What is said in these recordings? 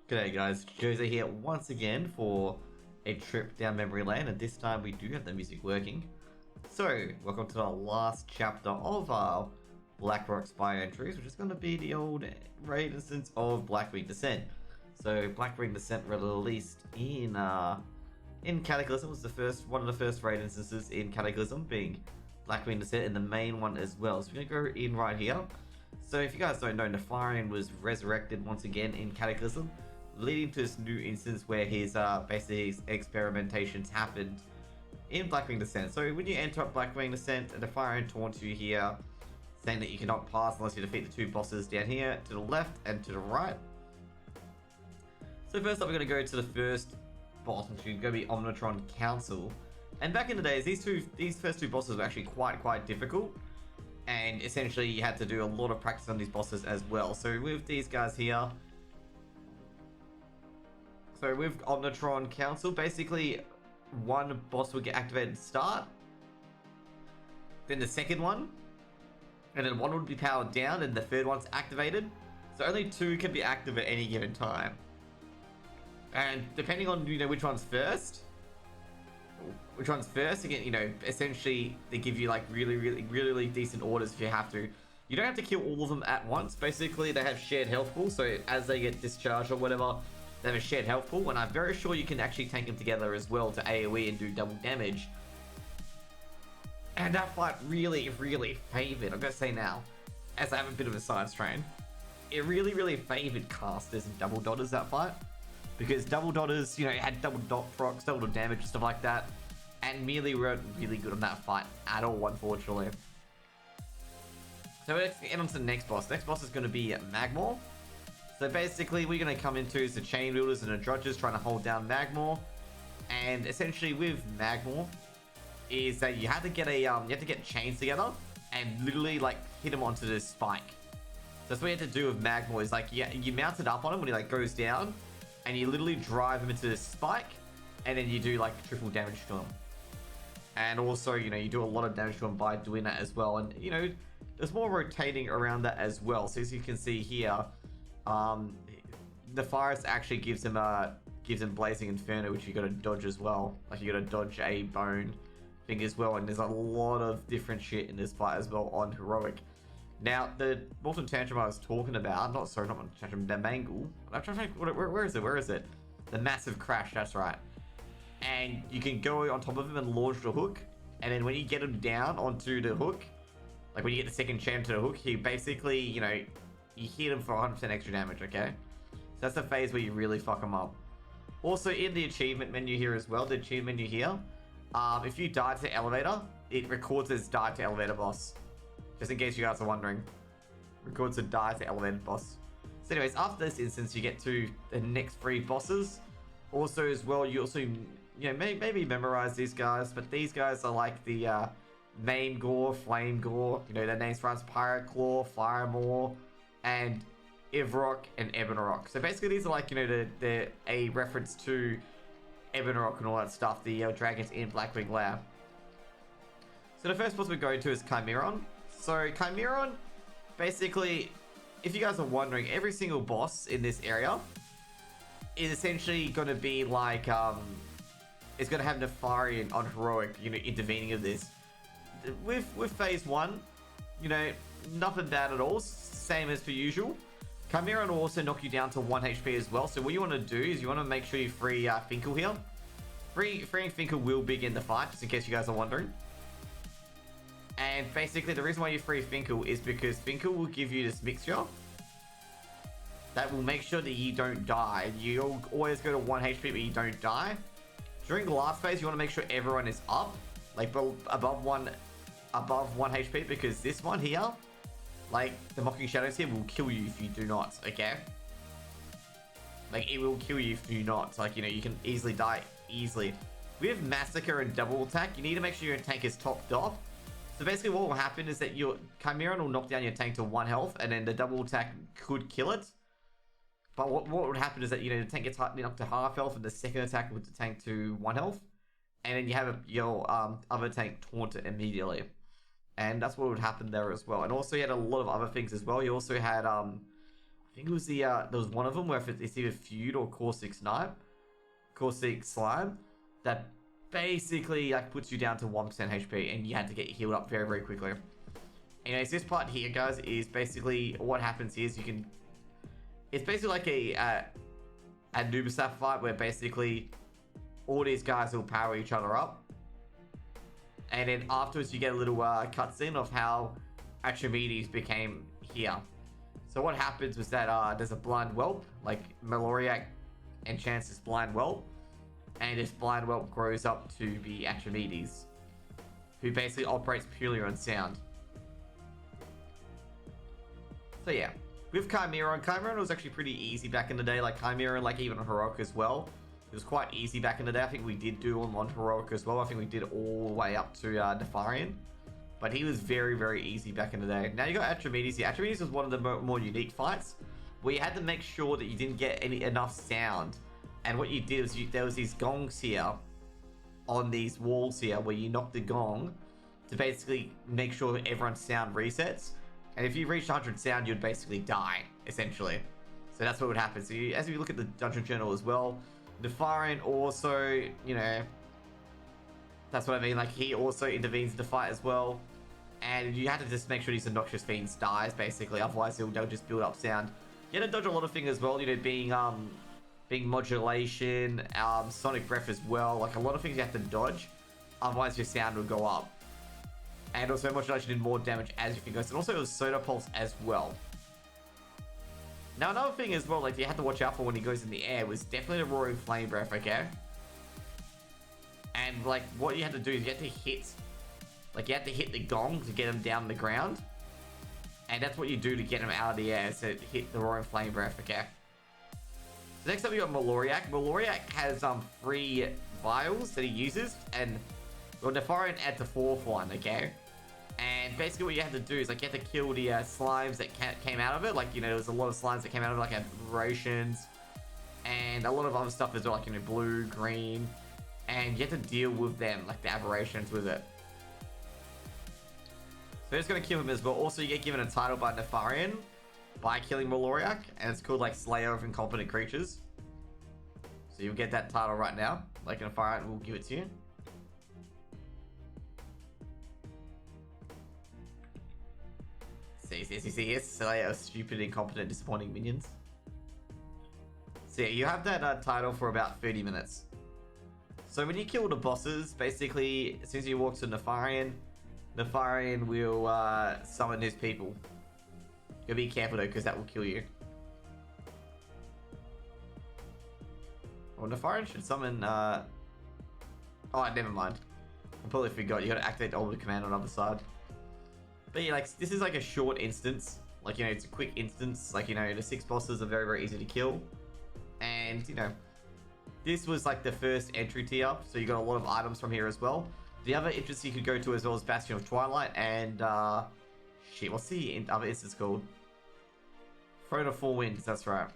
G'day guys, Jose here once again for a trip down memory lane, and this time we do have the music working. So, welcome to the last chapter of our Blackrock Spy entries, which is going to be the old raid instance of Blackwing Descent. So, Blackwing Descent released in Cataclysm, was one of the first raid instances in Cataclysm, being Blackwing Descent, and the main one as well. So we're going to go in right here. So if you guys don't know, Nefarian was resurrected once again in Cataclysm, leading to this new instance where his basically his experimentations happened in Blackwing Descent. So when you enter up Blackwing Descent, Nefarian taunts you here, saying that you cannot pass unless you defeat the two bosses down here to the left and to the right. So first up, we're going to go to the first boss, which is going to be Omnitron Council. And back in the days, these first two bosses were actually quite difficult, and essentially you had to do a lot of practice on these bosses as well. So with these guys here, so with Omnitron Council, basically one boss would get activated at the start, then the second one, and then one would be powered down, and the third one's activated. So only two can be active at any given time. And depending on which one's first, again, essentially they give you like really decent orders if you have to. You don't have to kill all of them at once. Basically, they have shared health pool, so as they get discharged or whatever, they have a shared health pool, and I'm very sure you can actually tank them together as well to AoE and do double damage. And that fight really favored, I'm gonna say now, as I have a bit of a science train, it really favored casters and double dotters, that fight. Because double dotters, it had double dot procs, double damage and stuff like that, and melee weren't really good on that fight at all, unfortunately. So let's get on to the next boss. Next boss is going to be Magmor. So basically, we're going to come into is the chain wielders and the drudges trying to hold down Magmor. And essentially, with Magmor, is that you have to get chains together and literally like hit him onto this spike. So that's what you have to do with Magmor. Is like you mount it up on him when he like goes down, and you literally drive him into this spike, and then you do like triple damage to him. And also, you do a lot of damage to him by doing that as well. And there's more rotating around that as well. So as you can see here, the Forest actually gives him Blazing Inferno, which you got to dodge as well. Like you got to dodge a bone thing as well. And there's a lot of different shit in this fight as well on heroic. Now, the Molten Tantrum I was talking about, not Molten Tantrum, the Mangle. I'm trying to think, where is it? The Massive Crash, that's right. And you can go on top of him and launch the hook. And then when you get him down onto the hook, like when you get the second champ to the hook, he basically, you hit him for 100% extra damage, okay? So that's the phase where you really fuck him up. Also, in the achievement menu here as well, the achievement menu here, if you die to the elevator, it records as die to elevator boss. Just in case you guys are wondering. Records a die to elevated boss. So anyways, after this instance, you get to the next three bosses. Also as well, you also, maybe memorize these guys, but these guys are like the Maim Gore, Flame Gore. Their names for us: Pirate Claw, Firemaw, and Ivrock and Ebonrock. So basically these are like, they're a reference to Ebonrock and all that stuff, the dragons in Blackwing Lair. So the first boss we're going to is Chimeron. So Chimeron, basically, if you guys are wondering, every single boss in this area is essentially going to be like, it's going to have Nefarian on heroic, intervening of this. With phase one, nothing bad at all, same as per usual. Chimeron will also knock you down to 1 HP as well. So what you want to do is you want to make sure you free Finkel here. Freeing Finkel will begin the fight, just in case you guys are wondering. And basically, the reason why you free Finkel is because Finkel will give you this mixture that will make sure that you don't die. You'll always go to 1 HP, but you don't die. During the last phase, you want to make sure everyone is up, like above one HP, because this one here, like the Mocking Shadows here, will kill you if you do not. Okay, like it will kill you if you do not. Like you can easily die easily. With Massacre and Double Attack, you need to make sure your tank is topped off. So basically what will happen is that your Chimeron will knock down your tank to 1 health, and then the double attack could kill it. But what would happen is that, the tank gets knocked to half health, and the second attack would the tank to 1 health. And then you have your other tank taunt it immediately. And that's what would happen there as well. And also you had a lot of other things as well. You also had, I think it was there was one of them where if it's either Feud or Core 6 Slime, that basically like puts you down to 1% HP, and you had to get healed up very, very quickly. Anyways, this part here, guys, is basically what happens here is you can... It's basically like a Nubisaf fight where basically all these guys will power each other up. And then afterwards you get a little cutscene of how Archimedes became here. So what happens was that there's a blind whelp, like Maloriak enchants this blind whelp, and this blind whelp grows up to be Archimedes, who basically operates purely on sound. So yeah, with Chimeron was actually pretty easy back in the day. Like Chimeron, like even Heroic as well, it was quite easy back in the day. I think we did do him on Heroic as well. I think we did all the way up to Nefarian, but he was very, very easy back in the day. Now you got Archimedes here. Archimedes was one of the more unique fights where you had to make sure that you didn't get enough sound. And what you did was there was these gongs here on these walls here where you knock the gong to basically make sure everyone's sound resets. And if you reached 100 sound, you'd basically die, essentially. So that's what would happen. So as you look at the Dungeon Journal as well, Nefarian also, you know, that's what I mean. Like, he also intervenes in the fight as well. And you have to just make sure these obnoxious fiends dies, basically. Otherwise, they'll just build up sound. You have to dodge a lot of things as well, you know, being modulation, sonic breath as well. Like, a lot of things you have to dodge. Otherwise, your sound will go up. And also modulation did more damage as you can go. And also it was Soda Pulse as well. Now another thing as well, like you have to watch out for when he goes in the air, was definitely the Roaring Flame Breath, okay? And like what you have to do is you have to hit the gong to get him down the ground. And that's what you do to get him out of the air, so hit the Roaring Flame Breath, okay? So next up we got Maloriak. Maloriak has 3 vials that he uses, and well, Nefarian adds a 4th one, okay? And basically what you have to do is like you have to kill the slimes that came out of it. Like, you know, there was a lot of slimes that came out of it, like aberrations and a lot of other stuff as well, like, you know, blue, green, and you have to deal with them, like the aberrations with it. So it's gonna kill him as well. Also, you get given a title by Nefarian by killing Maloriak, and it's called like Slayer of Incompetent Creatures. So you'll get that title right now. Like Nefarian will give it to you. See, yes, Slayer of Stupid, Incompetent, Disappointing Minions. So yeah, you have that title for about 30 minutes. So when you kill the bosses, basically, as soon as you walk to Nefarian, Nefarian will summon his people. You'll be careful though, because that will kill you. Well, Nefarian should summon... Oh, never mind. Completely forgot. You gotta activate all the command on the other side. But yeah, like, this is like a short instance. Like, you know, it's a quick instance. Like, you know, the 6 bosses are very, very easy to kill. And, you know, this was like the first entry tier. So you got a lot of items from here as well. The other instance you could go to as well is Bastion of Twilight and, shit, what's the other instance called? Throne of Four Winds, that's right.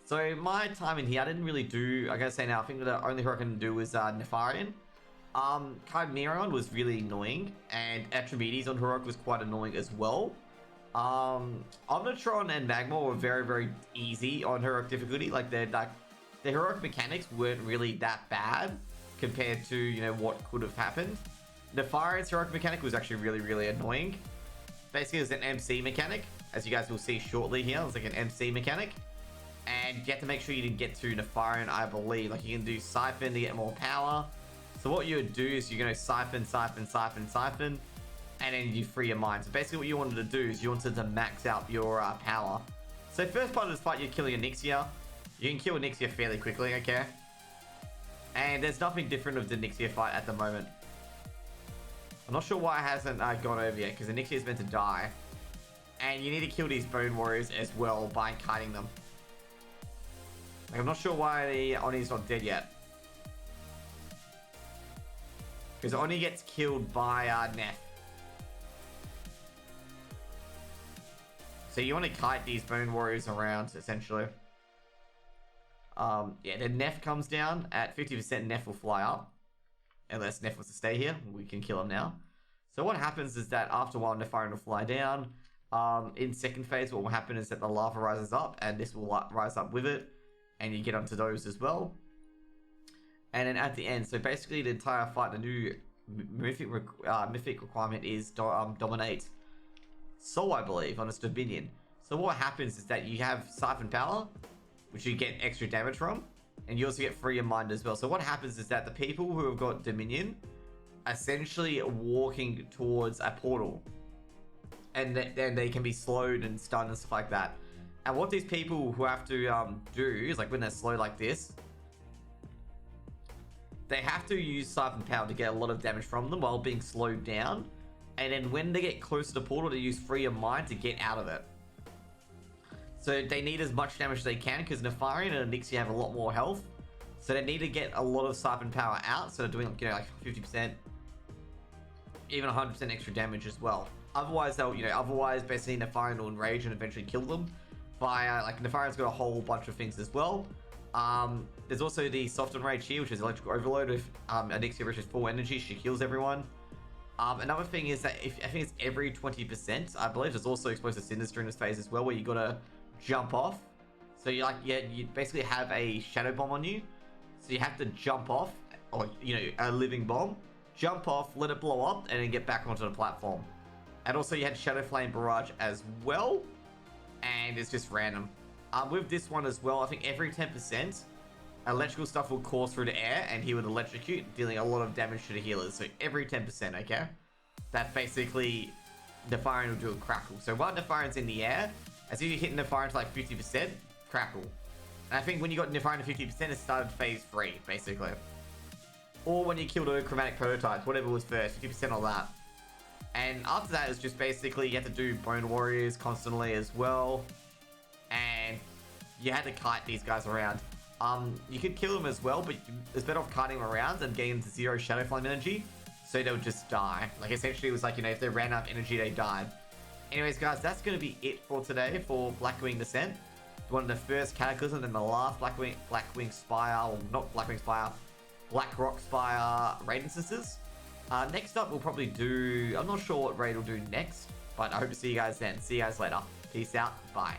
So my time in here, I didn't really do, I gotta say now, I think the only hero I can do was Nefarian. Chimeron was really annoying, and Archimedes on Heroic was quite annoying as well. Omnitron and Magma were very, very easy on Heroic difficulty. Like, the Heroic mechanics weren't really that bad compared to, you know, what could have happened. Nefarian's Heroic mechanic was actually really, really annoying. Basically, it was an MC mechanic, as you guys will see shortly here. It was like an MC mechanic. And you have to make sure you didn't get to Nefarian, I believe. Like, you can do Siphon to get more power. So what you would do is you're going to siphon, and then you free your mind. So basically what you wanted to do is you wanted to max out your power. So first part of this fight, you're killing Onyxia. You can kill Onyxia fairly quickly, okay? And there's nothing different with the Onyxia fight at the moment. I'm not sure why it hasn't gone over yet, because Onyxia is meant to die. And you need to kill these Bone Warriors as well by kiting them. Like, I'm not sure why the Oni's not dead yet. Because Oni gets killed by Neff. So you want to kite these Bone Warriors around, essentially. Yeah, then Neff comes down. At 50%, Neff will fly up. Unless Neff wants to stay here. We can kill him now. So what happens is that after a while, Nefarian will fly down. In second phase, what will happen is that the lava rises up, and this will rise up with it, and you get onto those as well. And then at the end, so basically the entire fight, the new mythic requirement is dominate Soul, I believe, on its Dominion. So what happens is that you have Siphon Power, which you get extra damage from, and you also get Free Your Mind as well. So what happens is that the people who have got Dominion essentially walking towards a portal, and then they can be slowed and stunned and stuff like that. And what these people who have to do is, like, when they're slow like this, they have to use Siphon Power to get a lot of damage from them while being slowed down. And then when they get closer to the portal, they use Free Your Mind to get out of it. So they need as much damage as they can, because Nefarian and Elixir have a lot more health. So they need to get a lot of Siphon Power out, so they're doing, you know, like 50%, even 100% extra damage as well. Otherwise, they'll, you know, basically Nefarian will enrage and eventually kill them. Via, like, Nefarian's got a whole bunch of things as well. There's also the soft enrage here, which is electrical overload. If Elixir reaches full energy, she heals everyone. Another thing is that I think it's every 20%, I believe. There's also explosive cinders during this phase as well, where you gotta jump off. So you you basically have a shadow bomb on you, so you have to jump off, or, you know, a living bomb, jump off, let it blow up, and then get back onto the platform. And also you had Shadow Flame Barrage as well, and it's just random. With this one as well, I think every 10%, electrical stuff will course through the air, and he would electrocute, dealing a lot of damage to the healers. So every 10%, okay? That basically, Nefarian will do a crackle. So while Nefarian's in the air, as soon as you hit Nefarian to like 50%, crackle. And I think when you got Nefarian to 50%, it started phase 3, basically. Or when you killed a chromatic prototype, whatever was first, 50% on that. And after that, it's just basically you have to do Bone Warriors constantly as well. And you had to kite these guys around. You could kill them as well, but it's better off kiting them around than getting them to 0 Shadow Flame energy, so they'll just die. Like, essentially, it was like, you know, if they ran out of energy, they died. Anyways, guys, that's going to be it for today for Blackwing Descent. One of the first Cataclysm and the last Blackwing Spire, or not Blackwing Spire, Blackrock Spire raid instances. Next up, we'll probably do, I'm not sure what raid we'll do next, but I hope to see you guys then. See you guys later. Peace out. Bye.